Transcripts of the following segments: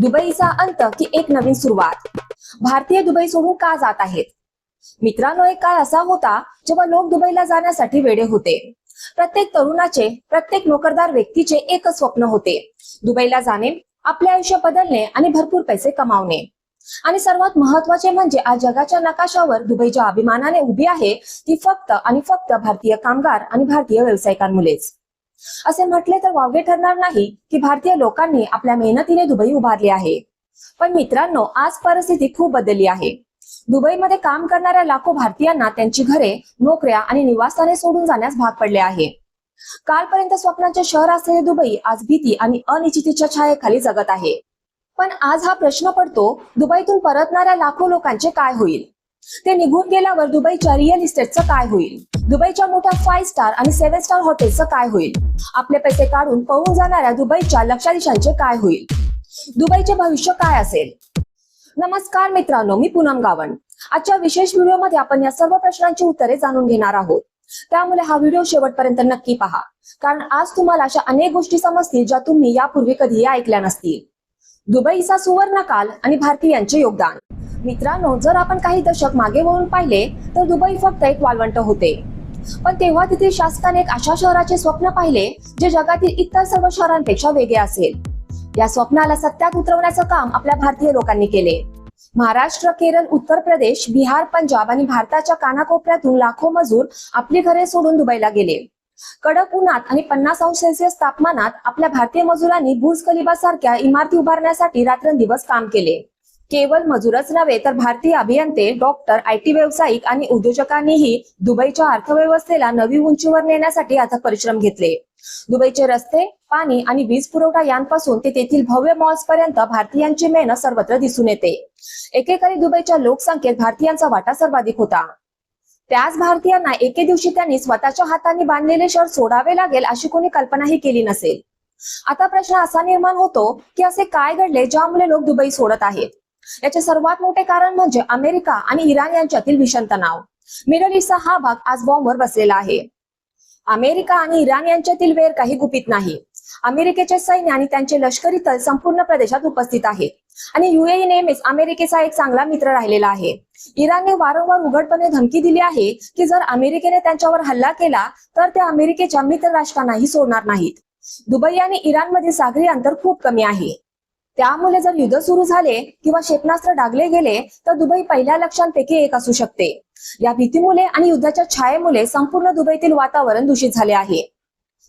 दुबईचा अंत की एक नवीन सुरुवात? भारतीय दुबई सोडून का जात आहेत? मित्रांनो, एक काळ असा होता जेव्हा लोक दुबईला जाण्यासाठी वेडे होते. प्रत्येक तरुणाचे, प्रत्येक नोकरदार व्यक्तीचे एकच स्वप्न होते: दुबईला जाणे, आपले आयुष्य बदलणे आणि भरपूर पैसे कमावणे. आणि सर्वात महत्वाचे म्हणजे आज जगाच्या नकाशावर दुबई ज्या अभिमानाने उभी आहे ती फक्त आणि फक्त भारतीय कामगार आणि भारतीय व्यावसायिकांमुळेच. असे म्हटले तर वावगे ठरणार नाही की भारतीय लोकांनी आपल्या मेहनतीने दुबई उभारली आहे. पण मित्रांनो, आज परिस्थिती खूप बदलली आहे. दुबईमध्ये काम करणाऱ्या लाखो भारतीयांना त्यांची घरे, नोकऱ्या आणि निवासस्थाने सोडून जाण्यास भाग पडले आहे. कालपर्यंत स्वप्नांचे शहर असलेले दुबई आज भीती आणि अनिश्चिततेच्या छायेखाली जगत आहे. पण आज हा प्रश्न पडतो, दुबईतून परतणाऱ्या लाखो लोकांचे काय होईल? ते निघून गेल्यावर दुबईच्या रिअल इस्टेटचं काय होईल? दुबईच्या मोठ्या 5 स्टार आणि 7 स्टार हॉटेलचं काय होईल? आपले पैसे काढून पळून जाणाऱ्या दुबईच्या लक्षाधीशांचे काय होईल? दुबईचे भविष्य काय असेल? नमस्कार मित्रांनो, मी पूनम गावण. आजच्या विशेष व्हिडिओमध्ये आपण या सर्व प्रश्नांची उत्तरे जाणून घेणार आहोत. त्यामुळे हा व्हिडिओ शेवटपर्यंत नक्की पहा, कारण आज तुम्हाला अशा अनेक गोष्टी समजतील ज्या तुम्ही यापूर्वी कधीही ऐकल्या नसतील. दुबईचा सुवर्णकाल आणि भारतीयांचे योगदान. मित्रांनो, जर आपण काही दशक मागे वळून पाहिले तर दुबई फक्त एक वाळवंट होते. पण तेव्हा तिथे शासकाने एक अशा शहराचे स्वप्न पाहिले जे जगातील इतर सर्व शहरांपेक्षा वेगळे असेल. या स्वप्नाला सत्यात उतरवण्याचं काम आपल्या भारतीय लोकांनी केले. महाराष्ट्र, केरळ, उत्तर प्रदेश, बिहार, पंजाब आणि भारताच्या कानाकोपऱ्यातून लाखो मजूर आपली घरे सोडून दुबईला गेले. कडक उन्हात आणि 50°C तापमानात आपल्या भारतीय मजुरांनी बुर्ज खलिफा सारख्या इमारती उभारण्यासाठी रात्रंदिवस काम केले. केवळ मजूरच नव्हे तर भारतीय अभियंते, डॉक्टर, IT व्यावसायिक आणि उद्योजकांनीही दुबईच्या अर्थव्यवस्थेला नवी उंचीवर नेण्यासाठी अथक परिश्रम घेतले. दुबईचे रस्ते, पाणी आणि वीज पुरवठा यांपासून ते तेथील भव्य मॉल्स पर्यंत भारतीयांची मेहनत सर्वत्र दिसून येते. एकेकाळी दुबईच्या लोकसंख्येत भारतीयांचा वाटा सर्वाधिक होता. त्याच भारतीयांना एके दिवशी त्यांनी स्वतःच्या हातांनी बांधलेले शहर सोडावे लागेल अशी कोणी कल्पनाही केली नसेल. आता प्रश्न असा निर्माण होतो की असे काय घडले ज्यामुळे लोक दुबई सोडत आहेत? याचे सर्वात मोठे कारण म्हणजे अमेरिका आणि इराण यांच्यातील भीषण तणाव. मिडल ईस्टचा हा भाग आज बॉम्बवर बसलेला आहे. अमेरिका आणि इराण यांच्यातील वेर काही गुपित नाही. अमेरिकेचे सैन्य आणि त्यांचे लष्करी तळ संपूर्ण प्रदेशात उपस्थित आहेत आणि UAE नेहमीच अमेरिकेचा एक चांगला मित्र राहिलेला आहे. इराणने वारंवार उघडपणे धमकी दिली आहे की जर अमेरिकेने त्यांच्यावर हल्ला केला तर ते अमेरिकेच्या मित्र राष्ट्रांनाही सोडणार नाहीत. दुबई आणि इराणमधील सागरी अंतर खूप कमी आहे. त्यामुळे जर युद्ध सुरू झाले किंवा क्षेपणास्त्र डागले गेले तर दुबई पहिल्या लक्ष्यांपैकी एक असू शकते. या भीतीमुळे आणि युद्धाच्या छायेमुळे संपूर्ण दुबईतील वातावरण दूषित झाले आहे.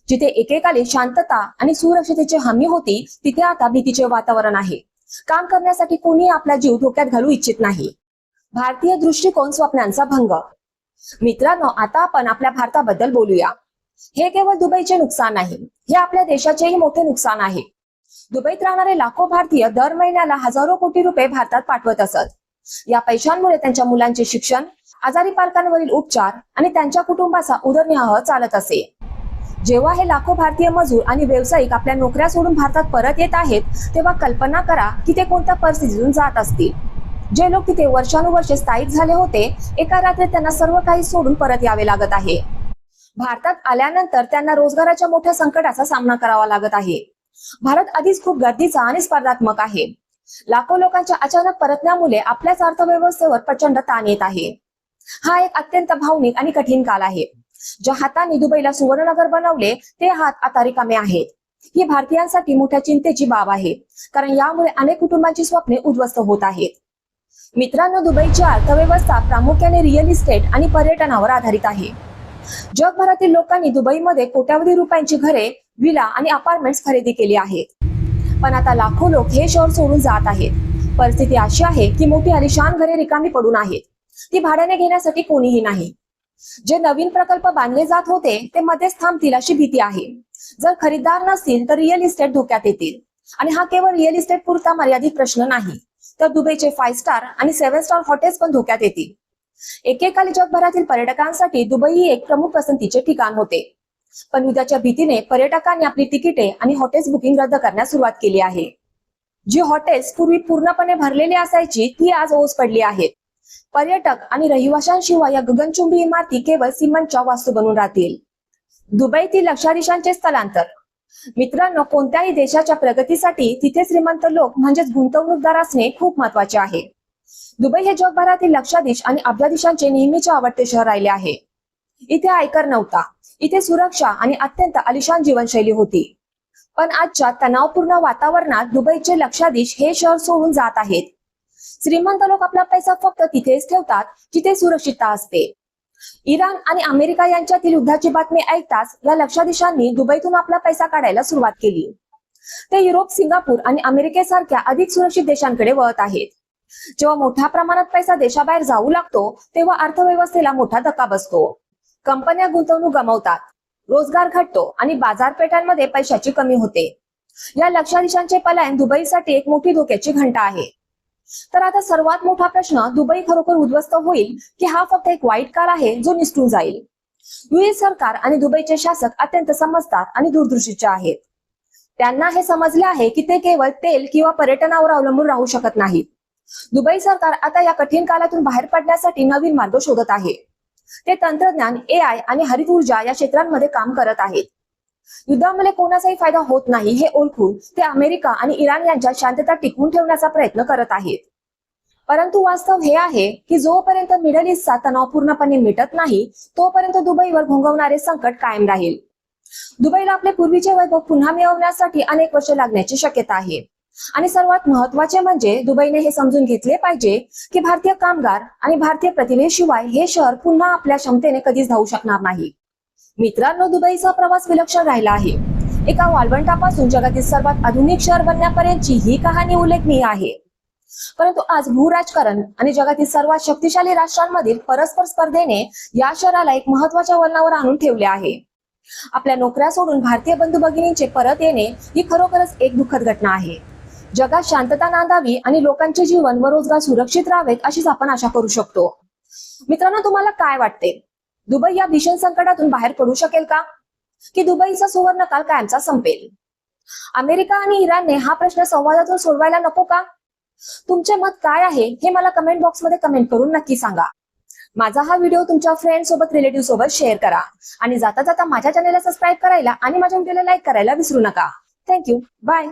जिथे एकेकाळी शांतता आणि सुरक्षिततेची हमी होती तिथे आता भीतीचे वातावरण आहे. काम करण्यासाठी कोणी आपला जीव धोक्यात घालू इच्छित नाही. भारतीय दृष्टिकोन, स्वप्नांचा भंग. मित्रांनो, आता आपण आपल्या भारताबद्दल बोलूया. हे केवळ दुबईचे नुकसान नाही, हे आपल्या देशाचेही मोठे नुकसान आहे. दुबईत राहणारे लाखो भारतीय दर महिन्याला हजारो कोटी रुपये भारतात पाठवत असत. या पैशांमुळे त्यांच्या मुलांचे शिक्षण, आजारी पालकांवरील उपचार आणि त्यांच्या कुटुंबाचा उदरनिर्वाह चालत असे. जेव्हा हे लाखो भारतीय मजूर आणि व्यावसायिक आपल्या नोकऱ्या सोडून भारतात परत येत आहेत तेव्हा कल्पना करा की ते कोणत्या परिस्थितीतून जात असतील. जे लोक तिथे वर्षानुवर्षे स्थायिक झाले होते, एका रात्रीत त्यांना सर्व काही सोडून परत यावे लागत आहे. भारतात आल्यानंतर त्यांना रोजगाराच्या मोठ्या संकटाचा सामना करावा लागत आहे. भारत आधीच खूप गर्दीचा आणि स्पर्धात्मक आहे. लाखो लोकांच्या अचानक परतण्यामुळे आपल्याच अर्थव्यवस्थेवर प्रचंड ताण येत आहे. हा एक अत्यंत भावनिक आणि कठीण काल आहे. ज्या हातांनी दुबईला सुवर्णनगर बनवले ते हात आता रिकामे आहेत. ही भारतीयांसाठी मोठ्या चिंतेची बाब आहे, कारण यामुळे अनेक कुटुंबांची स्वप्ने उद्ध्वस्त होत आहेत. मित्रांनो, दुबईची अर्थव्यवस्था प्रामुख्याने रिअल इस्टेट आणि पर्यटनावर आधारित आहे. जगभरातील लोकांनी दुबईमध्ये कोट्यावधी रुपयांची घरे, विला आणि अपार्टमेंट्स खरेदी केली आहेत. पण आता लाखो लोक हे शहर सोडून जात आहेत. परिस्थिती अशी आहे की मोठी आलिशान घरे रिकामी पडून आहेत. ती भाड्याने घेण्यासाठी कोणीही नाही. जे नवीन प्रकल्प बांधले जात होते ते मध्येच थांबतील अशी भीती आहे. जर खरीददार नसतील तर रिअल इस्टेट धोक्यात येतील. आणि हा केवळ रिअल इस्टेट पुरता मर्यादित प्रश्न नाही, तर दुबईचे 5 स्टार आणि 7 स्टार हॉटेल्स पण धोक्यात येतील. एकेकाळी जगभरातील पर्यटकांसाठी दुबई ही एक प्रमुख पसंतीचे ठिकाण होते. पण उद्याच्या भीतीने पर्यटकांनी आपली तिकिटे आणि हॉटेल्स बुकिंग रद्द करण्यास सुरुवात केली आहे. जी हॉटेल्स पूर्वी पूर्णपणे भरलेली असायची ती आज ओस पडली आहेत. पर्यटक आणि रहिवाशांशिवाय या गगनचुंबी इमारती केवळ सिमेंटच्या वास्तू बनून राहतील. दुबईतील लक्षाधीशांचे स्थलांतर. मित्रांनो, कोणत्याही देशाच्या प्रगतीसाठी तिथे श्रीमंत लोक म्हणजेच गुंतवणूकदार असणे खूप महत्वाचे आहे. दुबई हे जगभरातील लक्षाधीश आणि अब्जाधीशांचे नेहमीचे आवडते शहर राहिले आहे. इथे आयकर नव्हता, इथे सुरक्षा आणि अत्यंत आलिशान जीवनशैली होती. पण आजच्या तणावपूर्ण वातावरणात दुबईचे लक्षाधीश हे शहर सोडून जात आहेत. श्रीमंत लोक आपला पैसा फक्त तिथेच ठेवतात जिथे सुरक्षितता असते. इराण आणि अमेरिका यांच्यातील युद्धाची बातमी ऐकताच या लक्षाधीशांनी दुबईतून आपला पैसा काढायला सुरुवात केली. ते युरोप, सिंगापूर आणि अमेरिकेसारख्या अधिक सुरक्षित देशांकडे वळत आहेत. जेव्हा मोठ्या प्रमाणात पैसा देशाबाहेर जाऊ लागतो तेव्हा अर्थव्यवस्थेला मोठा धक्का बसतो. कंपन्या गुंतवणूक गमावतात, रोजगार घटतो आणि बाजारपेठांमध्ये पैशाची कमी होते. या लक्षाधीशांचे पलायन दुबईसाठी एक मोठी धोक्याची घंटा आहे. तर आता सर्वात मोठा प्रश्न, दुबई खरोखर उद्ध्वस्त होईल की हा फक्त एक वाईट काळ आहे जो निसटून जाईल? युएस सरकार आणि दुबईचे शासक अत्यंत समजदार आणि दूरदृष्टीचे आहेत. त्यांना हे समजले आहे की ते केवळ तेल किंवा पर्यटनावर अवलंबून राहू शकत नाहीत. दुबई सरकार आता या कठीण काळातून बाहेर पडण्यासाठी नवीन मार्ग शोधत आहे. ते तंत्रज्ञान, AI आणि हरित ऊर्जा या क्षेत्रांमध्ये काम करत आहेत. युद्धामुळे कोणाचाही फायदा होत नाही हे ओळखून ते अमेरिका आणि इराण यांच्यात शांतता टिकवून ठेवण्याचा प्रयत्न करत आहेत. परंतु वास्तव हे आहे की जोपर्यंत मिडल ईस्टचा तणाव पूर्णपणे मिटत नाही तोपर्यंत दुबईवर घोंघवणारे संकट कायम राहील. दुबईला आपले पूर्वीचे वैभव पुन्हा मिळवण्यासाठी अनेक वर्षे लागण्याची शक्यता आहे. आणि सर्वात महत्वाचे म्हणजे दुबईने हे समजून घेतले पाहिजे की भारतीय कामगार आणि भारतीय प्रतिमेशिवाय हे शहर पुन्हा आपल्या क्षमतेने कधीच धावू शकणार नाही. मित्रांनो, दुबईचा प्रवास विलक्षण राहिला आहे. एका वाळवंटापासून जगातील सर्वात आधुनिक शहर बनण्यापर्यंतची ही कहाणी उल्लेखनीय आहे. परंतु आज भूराजकारण आणि जगातील सर्वात शक्तिशाली राष्ट्रांमधील परस्पर स्पर्धेने या शहराला एक महत्वाच्या वळणावर आणून ठेवले आहे. आपल्या नोकऱ्या सोडून भारतीय बंधू भगिनींचे परत येणे ही खरोखरच एक दुःखद घटना आहे. जगात शांतता नांदावी आणि लोकांचे जीवन व रोजगार सुरक्षित राहावेत अशीच आपण आशा करू शकतो. मित्रांनो, तुम्हाला काय वाटते? दुबई या भीषण संकटातून बाहेर पडू शकेल का? की दुबईचा सुवर्णकाळ कायमचा संपेल? अमेरिका आणि इराणने हा प्रश्न संवादातून सोडवायला नको का? तुमचे मत काय आहे हे मला कमेंट बॉक्समध्ये कमेंट करून नक्की सांगा. माझा हा व्हिडिओ तुमच्या फ्रेंड सोबत, रिलेटिव्ह सोबत शेअर करा आणि जाता जाता माझ्या चॅनलला सबस्क्राईब करायला आणि माझ्या व्हिडिओला लाईक करायला विसरू नका. थँक्यू. बाय.